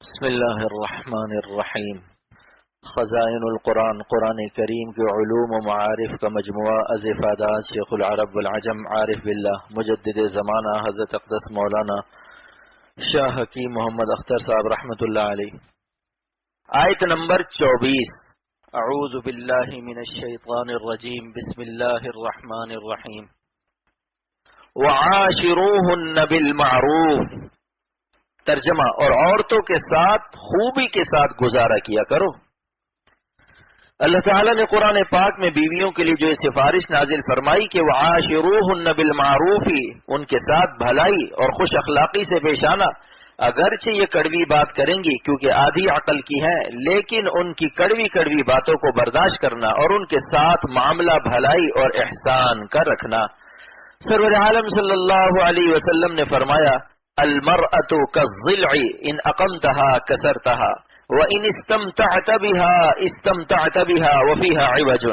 بسم اللہ الرحمن الرحیم۔ خزائن القرآن، قرآن کریم کے علوم و معارف کا مجموعہ از افادات شیخ العرب والعجم عارف باللہ مجدد زمانہ حضرت اقدس مولانا شاہ حکیم محمد اختر صاحب رحمۃ اللہ علیہ۔ آیت نمبر 24۔ اعوذ باللہ من الشیطان الرجیم، بسم اللہ الرحمن الرحیم۔ وعاشروہن بالمعروف، ترجمہ، اور عورتوں کے ساتھ خوبی کے ساتھ گزارا کیا کرو۔ اللہ تعالیٰ نے قرآن پاک میں بیویوں کے لیے جو سفارش نازل فرمائی کہ وعاشروہن بالمعروف، ان کے ساتھ بھلائی اور خوش اخلاقی سے پیش آنا، اگرچہ یہ کڑوی بات کریں گی کیونکہ آدھی عقل کی ہیں، لیکن ان کی کڑوی کڑوی باتوں کو برداشت کرنا اور ان کے ساتھ معاملہ بھلائی اور احسان کا رکھنا۔ سرور عالم صلی اللہ علیہ وسلم نے فرمایا، المرأة كالضلع ان اقمتها كسرتها وان استمتعت بها وفيها عوج۔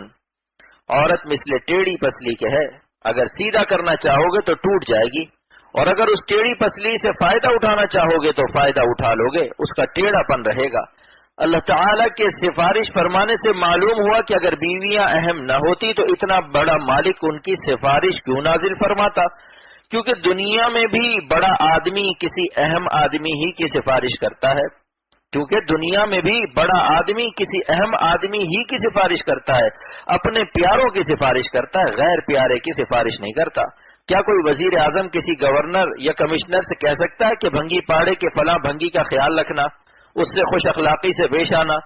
عورت مثل ٹیڑھی پسلی کے ہے، اگر سیدھا کرنا چاہو گے تو ٹوٹ جائے گی، اور اگر اس ٹیڑھی پسلی سے فائدہ اٹھانا چاہو گے تو فائدہ اٹھا لو گے، اس کا ٹیڑھا پن رہے گا۔ اللہ تعالیٰ کے سفارش فرمانے سے معلوم ہوا کہ اگر بیویاں اہم نہ ہوتی تو اتنا بڑا مالک ان کی سفارش کیوں نازل فرماتا، کیونکہ دنیا میں بھی بڑا آدمی کسی اہم آدمی ہی کی سفارش کرتا ہے، کیونکہ دنیا میں بھی بڑا آدمی کسی اہم آدمی ہی کی سفارش کرتا ہے، اپنے پیاروں کی سفارش کرتا ہے، غیر پیارے کی سفارش نہیں کرتا۔ کیا کوئی وزیر اعظم کسی گورنر یا کمشنر سے کہہ سکتا ہے کہ بھنگی پاڑے کے فلاں بھنگی کا خیال رکھنا، اس سے خوش اخلاقی سے پیش آنا؟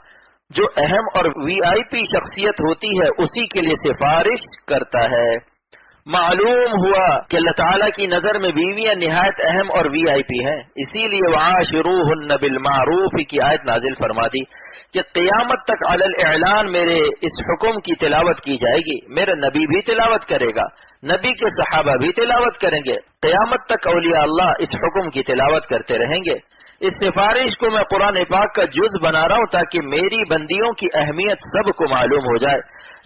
جو اہم اور وی آئی پی شخصیت ہوتی ہے اسی کے لیے سفارش کرتا ہے۔ معلوم ہوا کہ اللہ تعالیٰ کی نظر میں بیویاں نہایت اہم اور وی آئی پی ہیں، اسی لیے وعاشروہن بالمعروف کی آیت نازل فرما دی کہ قیامت تک علی الاعلان میرے اس حکم کی تلاوت کی جائے گی، میرا نبی بھی تلاوت کرے گا، نبی کے صحابہ بھی تلاوت کریں گے، قیامت تک اولیاء اللہ اس حکم کی تلاوت کرتے رہیں گے۔ اس سفارش کو میں قرآن پاک کا جز بنا رہا ہوں تاکہ میری بندیوں کی اہمیت سب کو معلوم ہو جائے۔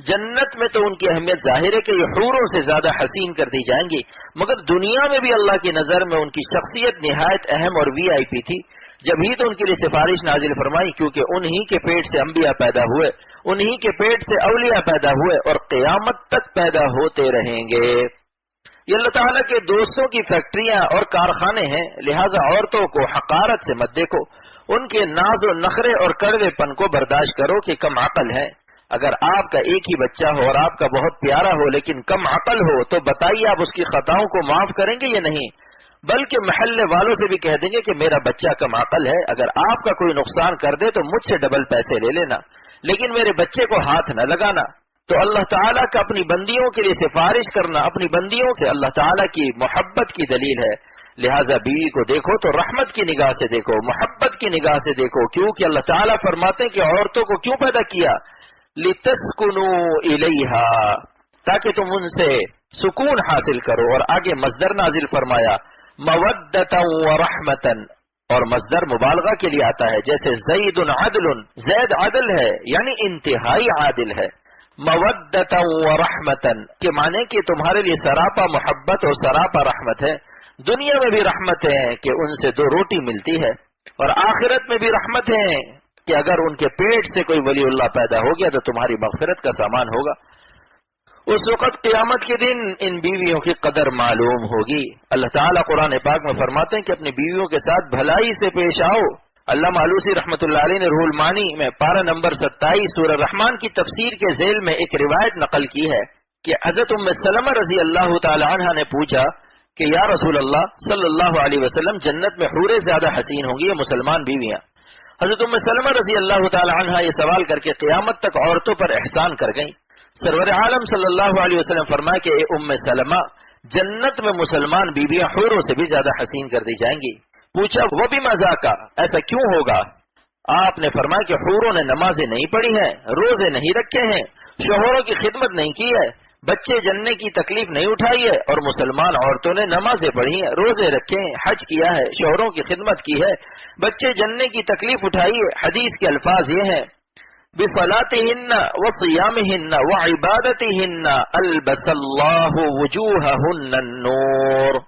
جنت میں تو ان کی اہمیت ظاہر ہے کہ یہ حوروں سے زیادہ حسین کر دی جائیں گی، مگر دنیا میں بھی اللہ کی نظر میں ان کی شخصیت نہایت اہم اور وی آئی پی تھی، جب ہی تو ان کے لیے سفارش نازل فرمائی، کیونکہ انہی کے پیٹ سے انبیاء پیدا ہوئے، انہی کے پیٹ سے اولیاء پیدا ہوئے اور قیامت تک پیدا ہوتے رہیں گے۔ یہ اللہ تعالیٰ کے دوستوں کی فیکٹریاں اور کارخانے ہیں، لہٰذا عورتوں کو حقارت سے مت دیکھو، ان کے ناز و نخرے اور کڑوے پن کو برداشت کرو کہ کم عقل ہے۔ اگر آپ کا ایک ہی بچہ ہو اور آپ کا بہت پیارا ہو لیکن کم عقل ہو تو بتائیے آپ اس کی خطاؤں کو معاف کریں گے یا نہیں؟ بلکہ محلے والوں سے بھی کہہ دیں گے کہ میرا بچہ کم عقل ہے، اگر آپ کا کوئی نقصان کر دے تو مجھ سے ڈبل پیسے لے لینا، لیکن میرے بچے کو ہاتھ نہ لگانا۔ تو اللہ تعالیٰ کا اپنی بندیوں کے لیے سفارش کرنا اپنی بندیوں سے اللہ تعالیٰ کی محبت کی دلیل ہے۔ لہٰذا بیوی کو دیکھو تو رحمت کی نگاہ سے دیکھو، محبت کی نگاہ سے دیکھو، کیونکہ اللہ تعالیٰ فرماتے ہیں کہ عورتوں کو کیوں پیدا کیا؟ لِتَسْكُنُوا إِلَيْهَا، تاکہ تم ان سے سکون حاصل کرو، اور آگے مصدر نازل فرمایا مَوَدَّةً وَرَحْمَةً، اور مصدر مبالغہ کے لیے آتا ہے، جیسے زید عدل، زید عدل ہے یعنی انتہائی عادل ہے، مَوَدَّةً وَرَحْمَةً کے معنی کہ تمہارے لیے سراپا محبت اور سراپا رحمت ہے۔ دنیا میں بھی رحمت ہے کہ ان سے دو روٹی ملتی ہے، اور آخرت میں بھی رحمت ہے کہ اگر ان کے پیٹ سے کوئی ولی اللہ پیدا ہو گیا تو تمہاری مغفرت کا سامان ہوگا۔ اس وقت قیامت کے دن ان بیویوں کی قدر معلوم ہوگی۔ اللہ تعالیٰ قرآن پاک میں فرماتے ہیں کہ اپنی بیویوں کے ساتھ بھلائی سے پیش آؤ۔ علامہ آلوسی رحمۃ اللہ علیہ نے روح المعانی میں پارہ نمبر 27 سورہ رحمان کی تفسیر کے ذیل میں ایک روایت نقل کی ہے کہ حضرت ام سلمہ رضی اللہ تعالی عنہ نے پوچھا کہ یا رسول اللہ صلی اللہ علیہ وسلم، جنت میں حوریں زیادہ حسین ہوں گی یا مسلمان بیویاں؟ حضرت ام سلمہ رضی اللہ تعالی عنہ یہ سوال کر کے قیامت تک عورتوں پر احسان کر گئیں۔ سرور عالم صلی اللہ علیہ وسلم فرمایا کہ اے ام سلمہ، جنت میں مسلمان بیویاں حوروں سے بھی زیادہ حسین کر دی جائیں گی۔ پوچھا وہ بھی مزہ کا، ایسا کیوں ہوگا؟ آپ نے فرمایا کہ حوروں نے نمازیں نہیں پڑھی ہیں، روزے نہیں رکھے ہیں، شوہروں کی خدمت نہیں کی ہے، بچے جننے کی تکلیف نہیں اٹھائی ہے، اور مسلمان عورتوں نے نمازیں پڑھی ہیں، روزے رکھے ہیں، حج کیا ہے، شوہروں کی خدمت کی ہے، بچے جننے کی تکلیف اٹھائی ہے۔ حدیث کے الفاظ یہ ہیں بصلاتهن وصيامهن وعبادتهن البس الله وجوههن النور۔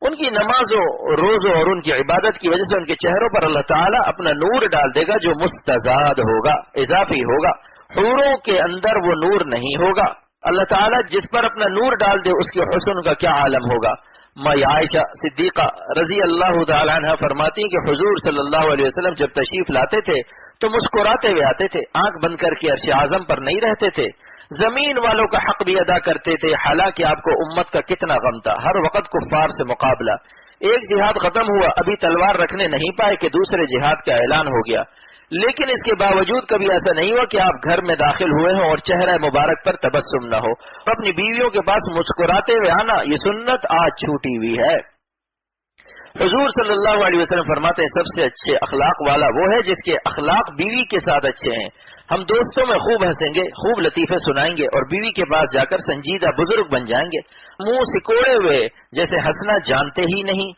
ان کی نمازوں روزوں اور ان کی عبادت کی وجہ سے ان کے چہروں پر اللہ تعالیٰ اپنا نور ڈال دے گا جو مستزاد ہوگا، اضافی ہوگا. حوروں کے اندر وہ نور نہیں ہوگا. اللہ تعالیٰ جس پر اپنا نور ڈال دے اس کے حسن کا کیا عالم ہوگا. ماں عائشہ صدیقہ رضی اللہ تعالیٰ عنہ فرماتی ہیں کہ حضور صلی اللہ علیہ وسلم جب تشریف لاتے تھے تو مسکراتے ہوئے آتے تھے، آنکھ بند کر کے عرش اعظم پر نہیں رہتے تھے، زمین والوں کا حق بھی ادا کرتے تھے. حالانکہ آپ کو امت کا کتنا غم تھا، ہر وقت کفار سے مقابلہ. ایک جہاد ختم ہوا، ابھی تلوار رکھنے نہیں پائے کہ دوسرے جہاد کا اعلان ہو گیا، لیکن اس کے باوجود کبھی ایسا نہیں ہوا کہ آپ گھر میں داخل ہوئے ہوں اور چہرہ مبارک پر تبسم نہ ہو. اپنی بیویوں کے پاس مسکراتے ہوئے آنا یہ سنت آج چھوٹی ہوئی ہے. حضور صلی اللہ علیہ وسلم فرماتے ہیں سب سے اچھے اخلاق والا وہ ہے جس کے اخلاق بیوی کے ساتھ اچھے ہیں. ہم دوستوں میں خوب ہنسیں گے، خوب لطیفے سنائیں گے اور بیوی کے پاس جا کر سنجیدہ بزرگ بن جائیں گے، منہ سکوڑے ہوئے جیسے ہنسنا جانتے ہی نہیں.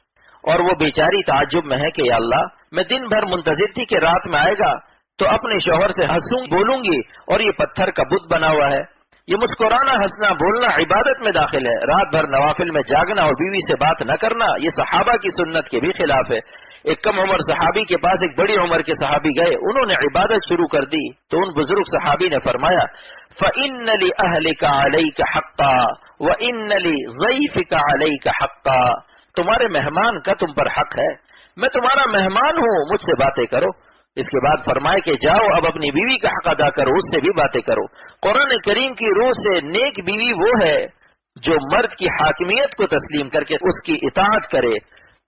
اور وہ بیچاری تعجب میں ہے کہ یا اللہ میں دن بھر منتظر تھی کہ رات میں آئے گا تو اپنے شوہر سے ہنسوں بولوں گی اور یہ پتھر کا بت بنا ہوا ہے. یہ مسکرانا ہنسنا بولنا عبادت میں داخل ہے. رات بھر نوافل میں جاگنا اور بیوی سے بات نہ کرنا یہ صحابہ کی سنت کے بھی خلاف ہے. ایک کم عمر صحابی کے پاس ایک بڑی عمر کے صحابی گئے، انہوں نے عبادت شروع کر دی تو ان بزرگ صحابی نے فرمایا فَإِنَّ لِأَهْلِكَ عَلَيْكَ حَقًّا وَإِنَّ لِضَيْفِكَ عَلَيْكَ حَقًّا. تمہارے مہمان کا تم پر حق ہے، میں تمہارا مہمان ہوں، مجھ سے باتیں کرو. اس کے بعد فرمائے کہ جاؤ اب اپنی بیوی کا حق ادا کرو، اس سے بھی باتیں کرو. قرآن کریم کی روح سے نیک بیوی وہ ہے جو مرد کی حاکمیت کو تسلیم کر کے اس کی اطاعت کرے،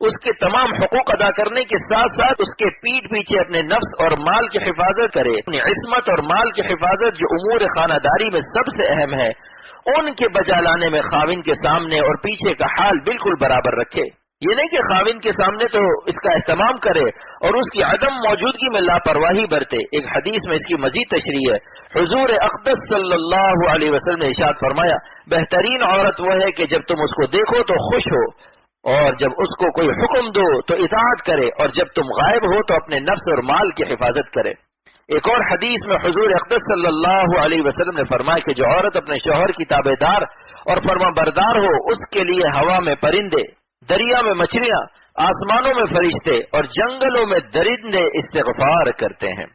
اس کے تمام حقوق ادا کرنے کے ساتھ ساتھ اس کے پیٹھ پیچھے اپنے نفس اور مال کی حفاظت کرے. اپنی عصمت اور مال کی حفاظت جو امور خانہ داری میں سب سے اہم ہے ان کے بجا لانے میں خاوند کے سامنے اور پیچھے کا حال بالکل برابر رکھے. یہ نہیں کہ خاوند کے سامنے تو اس کا اہتمام کرے اور اس کی عدم موجودگی میں لاپرواہی برتے. ایک حدیث میں اس کی مزید تشریح ہے. حضور اقدس صلی اللہ علیہ وسلم نے ارشاد فرمایا بہترین عورت وہ ہے کہ جب تم اس کو دیکھو تو خوش ہو اور جب اس کو کوئی حکم دو تو اطاعت کرے اور جب تم غائب ہو تو اپنے نفس اور مال کی حفاظت کرے. ایک اور حدیث میں حضور اقدس صلی اللہ علیہ وسلم نے فرمایا کہ جو عورت اپنے شوہر کی تابع دار اور فرما بردار ہو اس کے لیے ہوا میں پرندے، دریا میں مچھلیاں، آسمانوں میں فرشتے اور جنگلوں میں درندے استغفار کرتے ہیں.